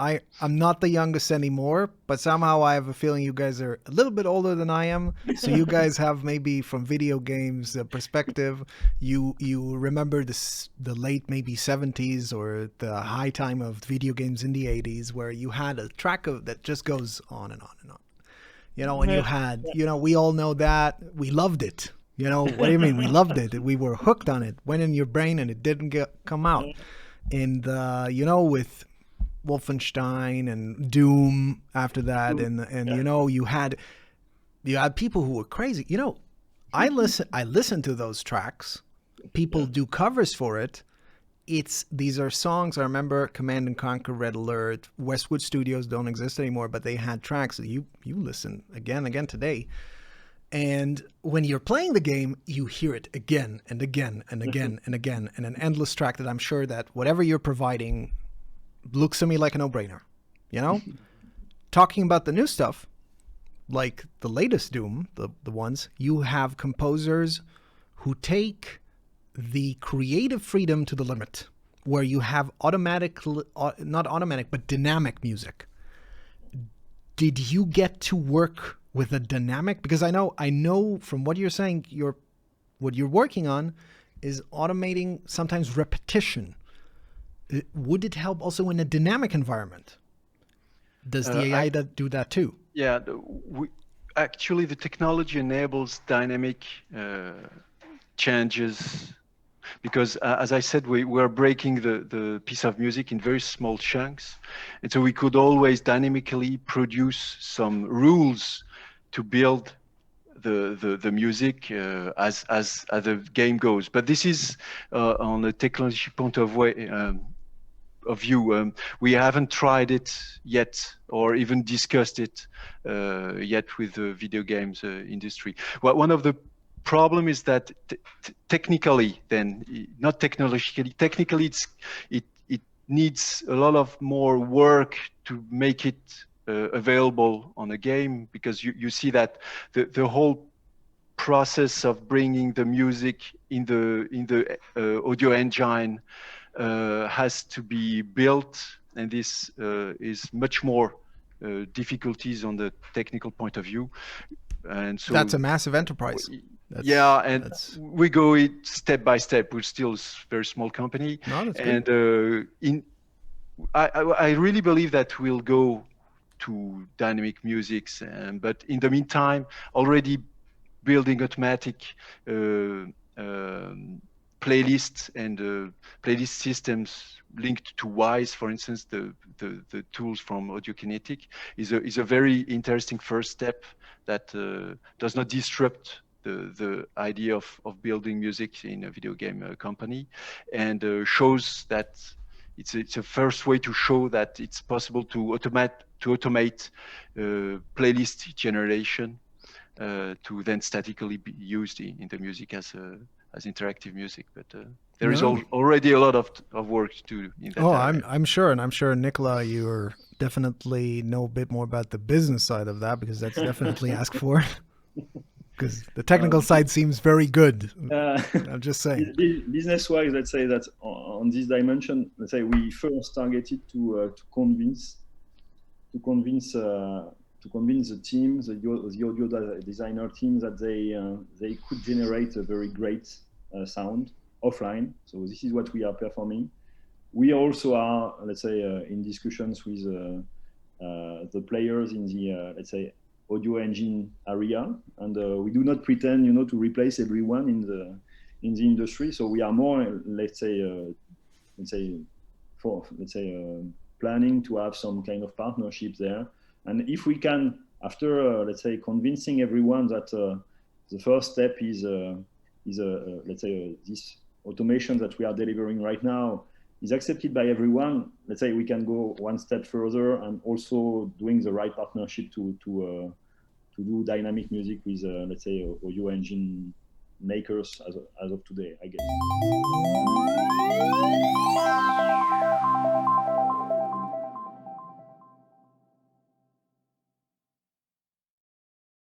I'm not the youngest anymore, but somehow I have a feeling you guys are a little bit older than I am. So you guys have maybe from video games perspective, you remember the late maybe 70s or the high time of video games in the 80s where you had a track that just goes on and on and on. And you had, we all know that. We loved it. What do you mean? We loved it. We were hooked on it. Went in your brain and it didn't come out. And, with Wolfenstein and Doom after that, and you had people who were crazy. I listen to those tracks. People do covers for it. These are songs. I remember Command and Conquer, Red Alert, Westwood Studios don't exist anymore, but they had tracks that you listen again today. And when you're playing the game, you hear it again and again and again and again, and an endless track that I'm sure that whatever you're providing looks to me like a no-brainer. Talking about the new stuff, like the latest Doom, the ones, you have composers who take the creative freedom to the limit, where you have not automatic, but dynamic music. Did you get to work with a dynamic? Because I know from what you're saying, what you're working on is automating sometimes repetition. Would it help also in a dynamic environment? Does the AI do that too? Yeah, actually the technology enables dynamic changes, because as I said, we're breaking the piece of music in very small chunks, and so we could always dynamically produce some rules to build the music as the game goes. But this is on a technology point of view. We haven't tried it yet, or even discussed it yet with the video games industry. Well, one of the problem is that technically, not technologically, technically it needs a lot of more work to make it available on a game, because you see that the whole process of bringing the music in the audio engine has to be built, and this is much more difficulties on the technical point of view. And so that's a massive enterprise. We go it step by step. We're still a very small company, and I really believe that we'll go to dynamic musics, but in the meantime, already building automatic playlists and playlist systems linked to Wise, for instance, the tools from Audio Kinetic is a very interesting first step that does not disrupt the idea of building music in a video game company, and shows that it's a first way to show that it's possible to automate playlist generation to then statically be used in the music as interactive music. But there is already a lot of work to do in that area. I'm sure, and I'm sure Nicola, you're definitely know a bit more about the business side of that, because that's definitely asked for. Because the technical side seems very good. I'm just saying. Business-wise, let's say that on this dimension, let's say we first targeted to convince the team, the audio designer team, that they could generate a very great sound offline. So this is what we are performing. We also are, let's say, in discussions with the players in the let's say audio engine area, and we do not pretend, to replace everyone in the industry. So we are more, planning to have some kind of partnership there. And if we can, after let's say convincing everyone that the first step is let's say this automation that we are delivering right now is accepted by everyone, let's say we can go one step further and also doing the right partnership to do dynamic music with let's say audio engine makers as of today, I guess.